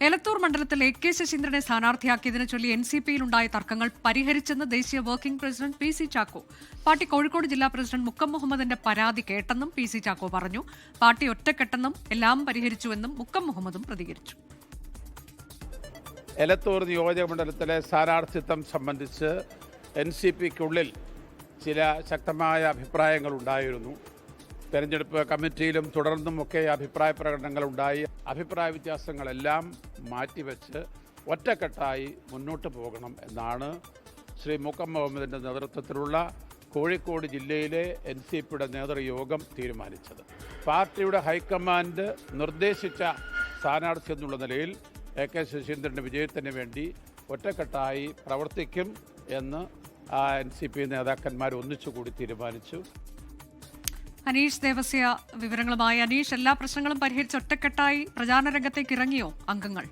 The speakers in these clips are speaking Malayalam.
എലത്തൂർ മണ്ഡലത്തിൽ എ.കെ. ശശീന്ദ്രനെ സ്ഥാനാർത്ഥിയാക്കിയതിനെ ചൊല്ലി എൻസിപിയിലുണ്ടായ തർക്കങ്ങൾ പരിഹരിച്ചെന്ന് ദേശീയ working president PC. Chacko. Party Kozhikode ജില്ലാ പ്രസിഡന്റ് മുക്കം മുഹമ്മദിന്റെ പരാതി കേട്ടെന്നും പി.സി. ചാക്കോ പറഞ്ഞു. പാർട്ടി ഒറ്റക്കെട്ടെന്നും എല്ലാം പരിഹരിച്ചുവെന്നും മുക്കം മുഹമ്മദും പ്രതികരിച്ചു. എലത്തൂർ നിയോജക മണ്ഡലത്തിലെ സ്ഥാനാർത്ഥിത്വം സംബന്ധിച്ച് എൻസിപിക്കുള്ളിൽ ചില ശക്തമായ അഭിപ്രായങ്ങളുണ്ടായിരുന്നു. തെരഞ്ഞെടുപ്പ് കമ്മിറ്റിയിലും തുടർന്നുമൊക്കെ അഭിപ്രായ പ്രകടനങ്ങളുണ്ടായി. അഭിപ്രായ വ്യത്യാസങ്ങളെല്ലാം മാറ്റിവെച്ച് ഒറ്റക്കെട്ടായി മുന്നോട്ട് പോകണം എന്നാണ് ശ്രീ മുക്കം മുഹമ്മദിൻ്റെ നേതൃത്വത്തിലുള്ള കോഴിക്കോട് ജില്ലയിലെ എൻസിപിയുടെ നേതൃയോഗം തീരുമാനിച്ചത്. പാർട്ടിയുടെ ഹൈക്കമാൻഡ് നിർദ്ദേശിച്ച സ്ഥാനാർത്ഥി എന്നുള്ള നിലയിൽ എ.കെ. ശശീന്ദ്രൻ്റെ വിജയത്തിന് വേണ്ടി ഒറ്റക്കെട്ടായി പ്രവർത്തിക്കും എന്ന് എൻസിപി നേതാക്കന്മാർ ഒന്നിച്ചുകൂടി തീരുമാനിച്ചു. അനീഷ് ദേവസ്യ വിവരങ്ങളുമായി. അനീഷ്, എല്ലാ പ്രശ്നങ്ങളും പരിഹരിച്ച് ഒറ്റക്കെട്ടായി പ്രചാരണ രംഗത്തേക്ക് ഇറങ്ങിയോ അംഗങ്ങൾ?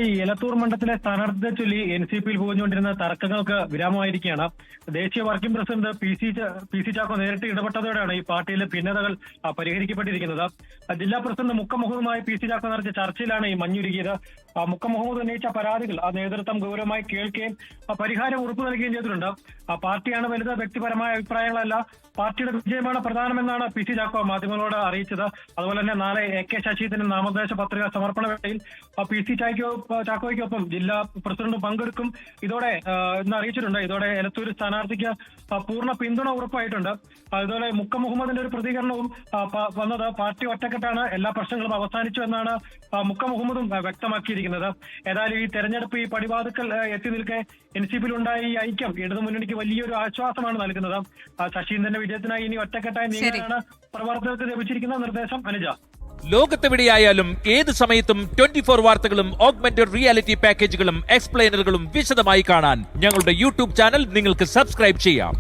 ഈ എലത്തൂർ മണ്ഡലത്തിലെ സ്ഥാനാർത്ഥിയെ ചൊല്ലി എൻസിപിയിൽ പോഞ്ഞുകൊണ്ടിരുന്ന തർക്കങ്ങൾക്ക് വിരാമമായിരിക്കുകയാണ്. ദേശീയ വർക്കിംഗ് പ്രസിഡന്റ് പി.സി. ചാക്കോ നേരിട്ട് ഇടപെട്ടതോടെയാണ് ഈ പാർട്ടിയിലെ ഭിന്നതകൾ പരിഹരിക്കപ്പെട്ടിരിക്കുന്നത്. ജില്ലാ പ്രസിഡന്റ് മുക്കം മുഹമ്മദുമായി പി.സി. ചാക്കോ നടത്തിയ ചർച്ചയിലാണ് ഈ മഞ്ഞുരുകിയത്. മുക്കം മുഹമ്മദ് ഉന്നയിച്ച പരാതികൾ നേതൃത്വം ഗൗരവമായി കേൾക്കുകയും പരിഹാരം ഉറപ്പു നൽകുകയും ചെയ്തിട്ടുണ്ട്. പാർട്ടിയാണ് വലുത്, വ്യക്തിപരമായ അഭിപ്രായങ്ങളല്ല, പാർട്ടിയുടെ വിജയമാണ് പ്രധാനമെന്നാണ് പി.സി. ചാക്കോ മാധ്യമങ്ങളോട് അറിയിച്ചത്. അതുപോലെ തന്നെ നാളെ എ.കെ. ശശീന്ദ്രൻ നാമനിർദ്ദേശ പത്രിക സമർപ്പണ വേളയിൽ പി.സി. ചാക്കോയ്ക്കൊപ്പം ജില്ലാ പ്രസിഡന്റ് പങ്കെടുക്കും ഇതോടെ എന്ന് അറിയിച്ചിട്ടുണ്ട്. ഇതോടെ എലത്തൂർ സ്ഥാനാർത്ഥിക്ക് പൂർണ്ണ പിന്തുണ ഉറപ്പായിട്ടുണ്ട്. അതുപോലെ മുക്കം മുഹമ്മദിന്റെ ഒരു പ്രതികരണവും വന്നത് പാർട്ടി ഒറ്റക്കെട്ടാണ്, എല്ലാ പ്രശ്നങ്ങളും അവസാനിച്ചു എന്നാണ് മുക്കം മുഹമ്മദും വ്യക്തമാക്കിയിരിക്കുന്നത്. ഏതായാലും ഈ തെരഞ്ഞെടുപ്പ് ഈ പടിവാതുക്കൽ എത്തി നിൽക്കെ എൻസിപിയിലുണ്ടായ ഈ ഐക്യം ഇടതു മുന്നണിക്ക് വലിയൊരു ആശ്വാസമാണ് നൽകുന്നത്. ശശീന്ദ്രന്റെ വിജയത്തിനായി ഇനി ഒറ്റക്കെട്ടായി നീങ്ങാനാണ് പ്രവർത്തകർക്ക് ലഭിച്ചിരിക്കുന്ന നിർദ്ദേശം. അനുജ, ലോകത്തെവിടെയായാലും ഏത് സമയത്തും 24 വാർത്തകളും ഓഗ്മെന്റഡ് റിയാലിറ്റി പാക്കേജുകളും എക്സ്പ്ലെയിനറുകളും വിശദമായി കാണാൻ ഞങ്ങളുടെ യൂട്യൂബ് ചാനൽ നിങ്ങൾക്ക് സബ്സ്ക്രൈബ് ചെയ്യാം.